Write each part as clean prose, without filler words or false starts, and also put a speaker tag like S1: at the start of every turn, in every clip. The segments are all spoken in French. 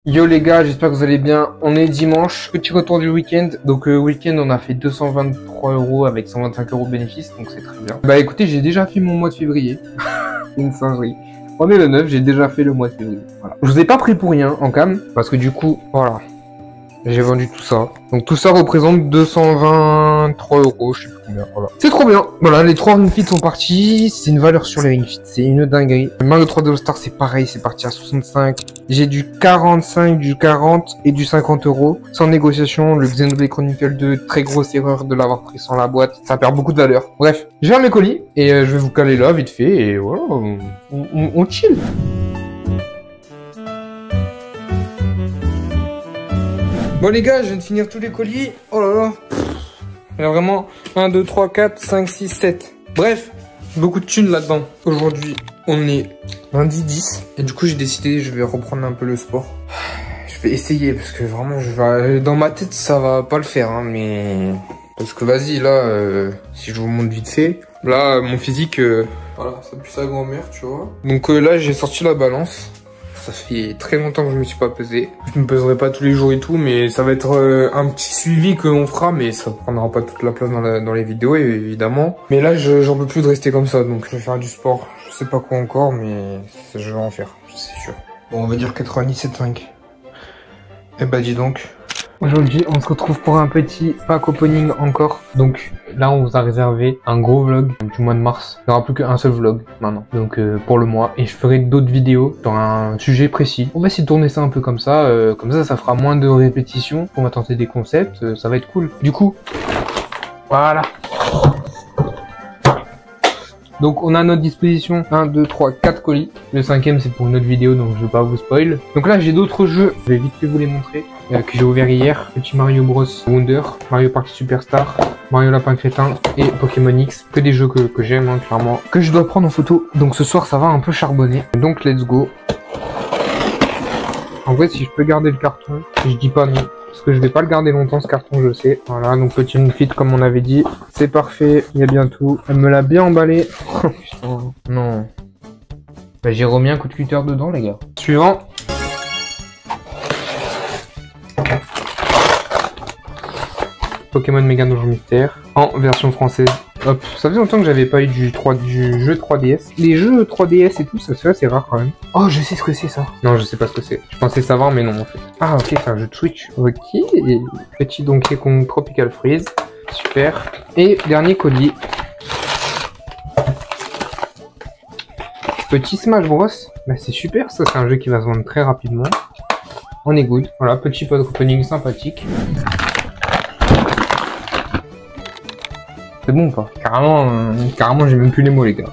S1: Yo les gars, j'espère que vous allez bien. On est dimanche, petit retour du week-end. Donc week-end, on a fait 223 € avec 125 € de bénéfice, donc c'est très bien. Bah écoutez, j'ai déjà fait mon mois de février. Une singerie. On est le 9, j'ai déjà fait le mois de février. Voilà. Je vous ai pas pris pour rien en cam, parce que du coup, voilà. J'ai vendu tout ça. Donc tout ça représente 223 €, je sais plus combien, voilà. C'est trop bien. Voilà, les 3 ring fits sont partis. C'est une valeur sur les ring fits, c'est une dinguerie. Le Mario 3D All Star, c'est pareil, c'est parti à 65. J'ai du 45, du 40 et du 50 €. Sans négociation, le Xenoblade Chronicle 2, très grosse erreur de l'avoir pris sans la boîte. Ça perd beaucoup de valeur. Bref, j'ai mes colis et je vais vous caler là vite fait et voilà, on chill. Bon les gars, je viens de finir tous les colis. Oh là là. Il y a vraiment 1, 2, 3, 4, 5, 6, 7. Bref, beaucoup de thunes là-dedans. Aujourd'hui, on est lundi 10. Et du coup, j'ai décidé, je vais reprendre un peu le sport. Je vais essayer parce que vraiment, dans ma tête, ça va pas le faire. Hein, mais... Parce que vas-y, là, si je vous montre vite fait. Là, mon physique, voilà, ça pue sa grand-mère, tu vois. Donc là, j'ai sorti la balance. Ça fait très longtemps que je me suis pas pesé. Je me peserai pas tous les jours et tout, mais ça va être un petit suivi que l'on fera, mais ça prendra pas toute la place dans les vidéos, évidemment. Mais là, j'en peux plus de rester comme ça, donc je vais faire du sport. Je sais pas quoi encore, mais je vais en faire, c'est sûr. Bon, on va dire 97,5. Eh bah dis donc. Aujourd'hui, on se retrouve pour un petit pack opening encore. Donc là, on vous a réservé un gros vlog du mois de mars. Il n'y aura plus qu'un seul vlog maintenant. Donc pour le mois. Et je ferai d'autres vidéos sur un sujet précis. On va essayer de tourner ça un peu comme ça. Ça fera moins de répétitions. On va tenter des concepts. Ça va être cool. Du coup, voilà. Donc on a à notre disposition 1, 2, 3, 4 colis. Le 5e c'est pour une autre vidéo donc je vais pas vous spoil. Donc là j'ai d'autres jeux, je vais vite fait vous les montrer. Que j'ai ouvert hier. Petit Mario Bros Wonder, Mario Party Superstar, Mario Lapin Crétin et Pokémon X. Que des jeux que j'aime hein, clairement. Que je dois prendre en photo. Donc ce soir ça va un peu charbonner. Donc let's go. En vrai si je peux garder le carton, je dis pas non. Parce que je vais pas le garder longtemps ce carton, je sais. Voilà, donc petit ring fit comme on avait dit. C'est parfait, il y a bien tout. Elle me l'a bien emballé. Oh putain, non. Bah, j'ai remis un coup de cutter dedans les gars. Suivant. Pokémon Méga Donjon Mystère en version française. Hop, ça fait longtemps que j'avais pas eu du jeu 3DS. Les jeux 3DS et tout, ça se fait assez rare quand même. Oh, je sais ce que c'est ça. Non, je sais pas ce que c'est. Je pensais savoir, mais non en fait. Ah, ok, c'est un jeu de Switch. Ok, et petit Donkey Kong Tropical Freeze. Super. Et dernier colis. Petit Smash Bros. Bah, c'est super, ça c'est un jeu qui va se vendre très rapidement. On est good. Voilà, petit pod opening sympathique. C'est bon ou pas? Carrément j'ai même plus les mots les gars.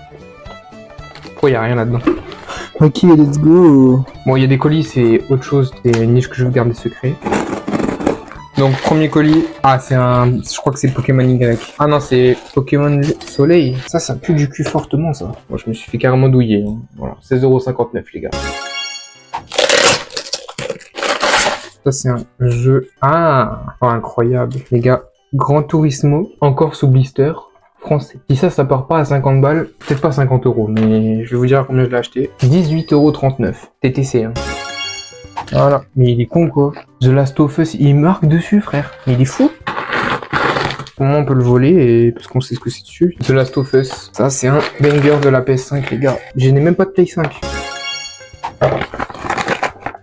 S1: Pourquoi y a rien là-dedans?
S2: Ok, let's go.
S1: Bon, il y a des colis, c'est autre chose, c'est une niche que je veux garder secret. Donc premier colis, ah c'est un, je crois que c'est Pokémon Y. Ah non, c'est Pokémon Soleil. Ça pue du cul fortement ça. Moi je me suis fait carrément douiller. Hein. Voilà, 16,59 € les gars. Ça c'est un jeu, ah oh, incroyable les gars. Gran Turismo, encore sous blister, français. Si ça part pas à 50 balles, peut-être pas 50 €, mais je vais vous dire combien je l'ai acheté. 18,39 € TTC. Hein. Voilà, mais il est con quoi. The Last of Us, il marque dessus frère. Mais il est fou. Comment on peut le voler et parce qu'on sait ce que c'est dessus. The Last of Us, ça c'est un banger de la PS5 les gars. Je n'ai même pas de Play 5.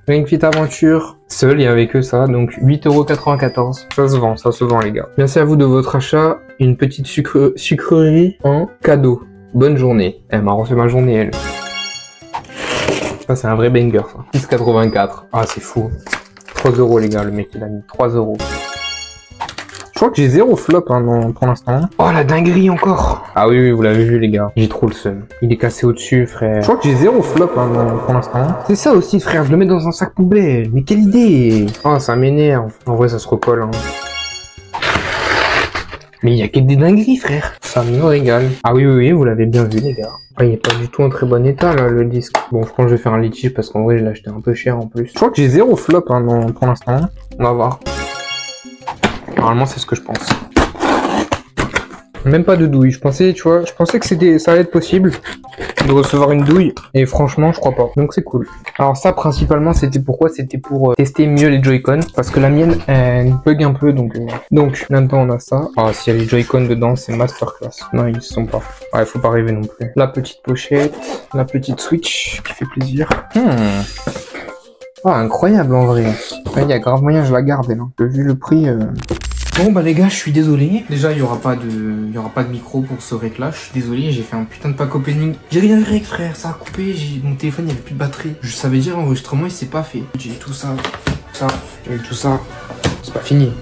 S1: Ring Fit Aventure, seul, il n'y avait que ça, donc 8,94 €. Ça se vend les gars. Merci à vous de votre achat. Une petite sucrerie en cadeau. Bonne journée. Elle m'a refait ma journée elle. Ça c'est un vrai banger ça. 6,84 €. Ah c'est fou. 3 € les gars, le mec il a mis 3 €. Je crois que j'ai 0 flop hein, pour l'instant. Oh la dinguerie encore. Ah oui, vous l'avez vu les gars. J'ai trop le seum. Il est cassé au-dessus frère. Je crois que j'ai 0 flop hein, pour l'instant. C'est ça aussi frère, je le mets dans un sac poubelle. Mais quelle idée. Oh ça m'énerve. En vrai ça se recolle. Hein. Mais il y a que des dingueries frère. Ça me régale. Ah oui, vous l'avez bien vu les gars. Ah, il est pas du tout en très bon état là le disque. Bon je pense que je vais faire un litige parce qu'en vrai je l'ai acheté un peu cher en plus. Je crois que j'ai 0 flop hein, pour l'instant. On va voir. Normalement c'est ce que je pense. Même pas de douille, je pensais, tu vois, que ça allait être possible. de recevoir une douille. Et franchement, je crois pas. Donc c'est cool. Alors ça, principalement, c'était pourquoi? C'était pour tester mieux les Joy-Con. Parce que la mienne, elle bug un peu. Donc là-dedans, on a ça. Ah, s'il y a les Joy-Con dedans, c'est masterclass. Non, ils sont pas. Ouais, faut pas rêver non plus. La petite pochette, la petite Switch qui fait plaisir. Ah, incroyable en vrai. Il y a grave moyen, je la garde là. Vu le prix. Bon bah les gars, je suis désolé. Déjà, il y aura pas de micro pour ce réglage. Je suis désolé, j'ai fait un putain de pack opening. J'ai rien fait, frère, ça a coupé. Mon téléphone, il y avait plus de batterie. Je savais dire l'enregistrement, il s'est pas fait. J'ai tout ça, j'ai tout ça. C'est pas fini.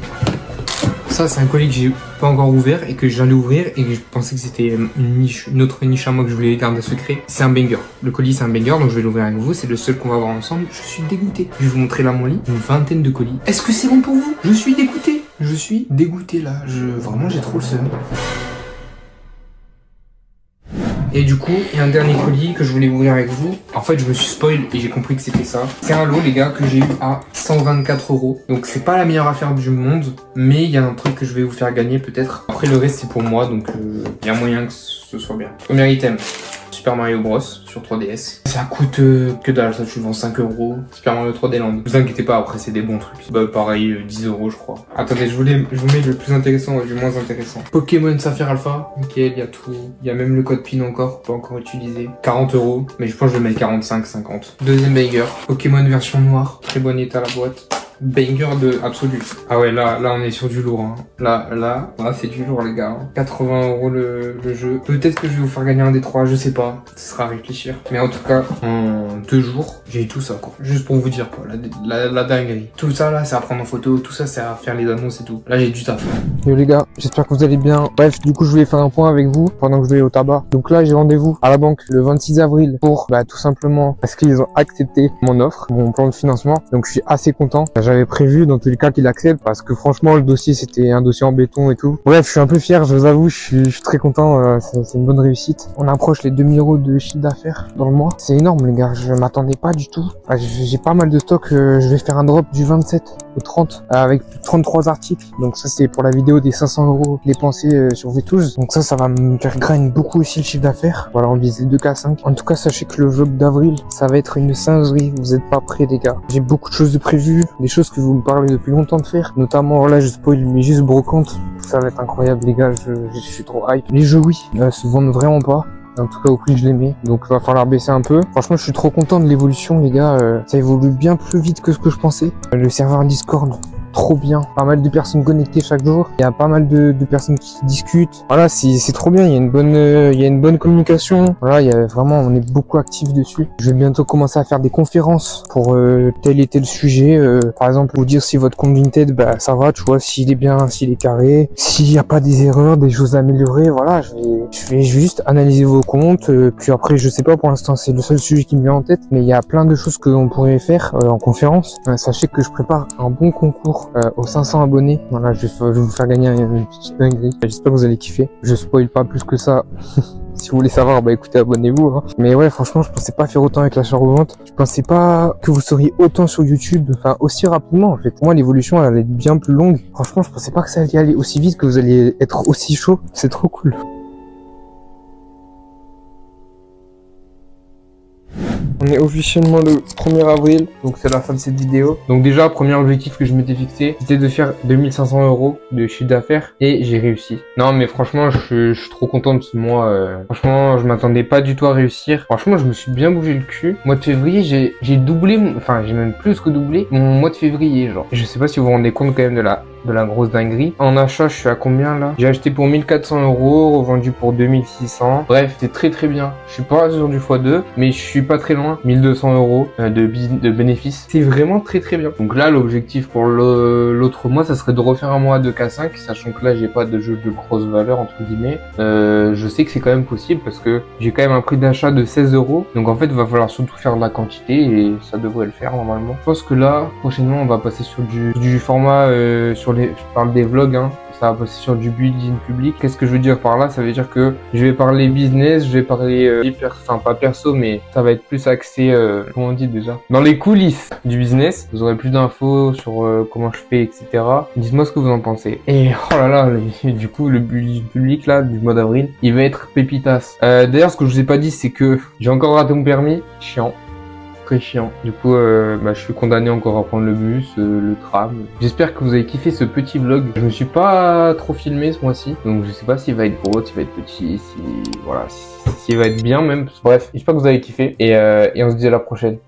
S1: Ça, c'est un colis que j'ai pas encore ouvert et que j'allais ouvrir et que je pensais que c'était une autre niche à moi que je voulais garder secret. C'est un banger. Le colis, c'est un banger, donc je vais l'ouvrir avec vous. C'est le seul qu'on va voir ensemble. Je suis dégoûté. Je vais vous montrer là mon lit. Une vingtaine de colis. Est-ce que c'est bon pour vous? Je suis dégoûté. Je suis dégoûté là. Vraiment, j'ai trop le seum. Et du coup, il y a un dernier colis que je voulais ouvrir avec vous. En fait, je me suis spoil et j'ai compris que c'était ça. C'est un lot, les gars, que j'ai eu à 124 €. Donc, c'est pas la meilleure affaire du monde, mais il y a un truc que je vais vous faire gagner peut-être. Après, le reste, c'est pour moi, donc il y a moyen que ce soit bien. Premier item. Super Mario Bros sur 3DS. Ça coûte que dalle, ça tu vends 5 €. Super Mario 3D Land. Vous inquiétez pas, après c'est des bons trucs. Bah pareil, 10 € je crois. Attendez, je vous mets le plus intéressant et le moins intéressant. Pokémon Saphir Alpha. Nickel, il y a tout. Il y a même le code PIN encore, pas encore utilisé. 40 €, mais je pense que je vais mettre 45, 50. Deuxième banger. Pokémon version noire. Très bon état la boîte. Banger de absolu. Ah ouais, là on est sur du lourd. Hein. Là, c'est du lourd les gars. 80 € le jeu. Peut-être que je vais vous faire gagner un des 3, je sais pas. Ce sera à réfléchir. Mais en tout cas, en 2 jours, j'ai eu tout ça quoi. Juste pour vous dire quoi, la dinguerie. Tout ça là, c'est à prendre en photo. Tout ça, c'est à faire les annonces et tout. Là, j'ai du taf. Yo les gars, j'espère que vous allez bien. Bref, du coup, je voulais faire un point avec vous pendant que je vais au tabac. Donc là, j'ai rendez-vous à la banque le 26 avril pour, tout simplement, parce qu'ils ont accepté mon offre, mon plan de financement. Donc je suis assez content. J'avais prévu dans tous les cas qu'il accepte parce que franchement le dossier c'était un dossier en béton et tout. Bref, je suis un peu fier, je vous avoue, je suis très content, c'est une bonne réussite. On approche les 2000 € de chiffre d'affaires dans le mois. C'est énorme les gars, je m'attendais pas du tout. J'ai pas mal de stock, je vais faire un drop du 27 au 30 avec 33 articles. Donc ça c'est pour la vidéo des 500 € dépensés sur V12. Donc ça va me faire gagner beaucoup aussi le chiffre d'affaires. Voilà, on vise les 2K5. En tout cas, sachez que le vlog d'avril, ça va être une singerie, vous êtes pas prêts les gars. J'ai beaucoup de choses de prévues, des choses que vous me parlez depuis longtemps de faire, notamment là je spoil mais juste brocante, ça va être incroyable les gars, je suis trop hype. Les jeux oui, se vendent vraiment pas. En tout cas au prix que je les mets, donc il va falloir baisser un peu. Franchement je suis trop content de l'évolution les gars, ça évolue bien plus vite que ce que je pensais. Le serveur Discord, trop bien, pas mal de personnes connectées chaque jour, il y a pas mal de personnes qui discutent, voilà c'est trop bien, il y a une bonne communication, voilà il y a vraiment, on est beaucoup actifs dessus. Je vais bientôt commencer à faire des conférences pour tel et tel sujet, par exemple vous dire si votre compte Vinted ça va, tu vois, s'il est bien, s'il est carré, s'il n'y a pas des erreurs, des choses à améliorer, voilà je vais juste analyser vos comptes, puis après je sais pas, pour l'instant c'est le seul sujet qui me vient en tête, mais il y a plein de choses que l'on pourrait faire en conférence. Sachez que je prépare un bon concours aux 500 abonnés. Voilà, je vais vous faire gagner une petite dinguerie. J'espère que vous allez kiffer. Je spoil pas plus que ça. Si vous voulez savoir, écoutez, abonnez-vous. Hein. Mais ouais, franchement, je pensais pas faire autant avec l'achat-revente. Je pensais pas que vous seriez autant sur YouTube, enfin aussi rapidement en fait. Moi, l'évolution, elle allait être bien plus longue. Franchement, je pensais pas que ça allait aller aussi vite, que vous alliez être aussi chaud. C'est trop cool. On est officiellement le 1er avril, donc c'est la fin de cette vidéo. Donc déjà, premier objectif que je m'étais fixé, c'était de faire 2500 € de chiffre d'affaires et j'ai réussi. Non mais franchement, je suis trop content de ce mois. Franchement, je m'attendais pas du tout à réussir. Franchement, je me suis bien bougé le cul. Mois de février, j'ai doublé, enfin j'ai même plus que doublé mon mois de février, genre. Je sais pas si vous vous rendez compte quand même de la grosse dinguerie. En achat, je suis à combien là? J'ai acheté pour 1400 €, revendu pour 2600. Bref, c'est très bien. Je suis pas sur du x2, mais je suis pas très loin. 1200 € de bénéfices. C'est vraiment très bien. Donc là, l'objectif pour l'autre mois, ça serait de refaire un mois de K5, sachant que là, j'ai pas de jeu de grosse valeur, entre guillemets. Je sais que c'est quand même possible parce que j'ai quand même un prix d'achat de 16 €. Donc en fait, il va falloir surtout faire de la quantité et ça devrait le faire normalement. Je pense que là, prochainement, on va passer sur du format sur je parle des vlogs, hein. Ça va passer sur du building public. Qu'est-ce que je veux dire par là? Ça veut dire que je vais parler business, je vais parler enfin pas perso, mais ça va être plus axé, comment on dit déjà, dans les coulisses du business. Vous aurez plus d'infos sur comment je fais, etc. Dites-moi ce que vous en pensez. Et oh là là, du coup le building public là du mois d'avril, il va être pépitas. D'ailleurs, ce que je vous ai pas dit, c'est que j'ai encore raté mon permis. Chiant. Très chiant. Du coup, je suis condamné encore à prendre le bus, le tram. J'espère que vous avez kiffé ce petit vlog. Je me suis pas trop filmé ce mois-ci, donc je sais pas s'il va être gros, s'il va être petit, s'il va être bien même. Bref, j'espère que vous avez kiffé et on se dit à la prochaine.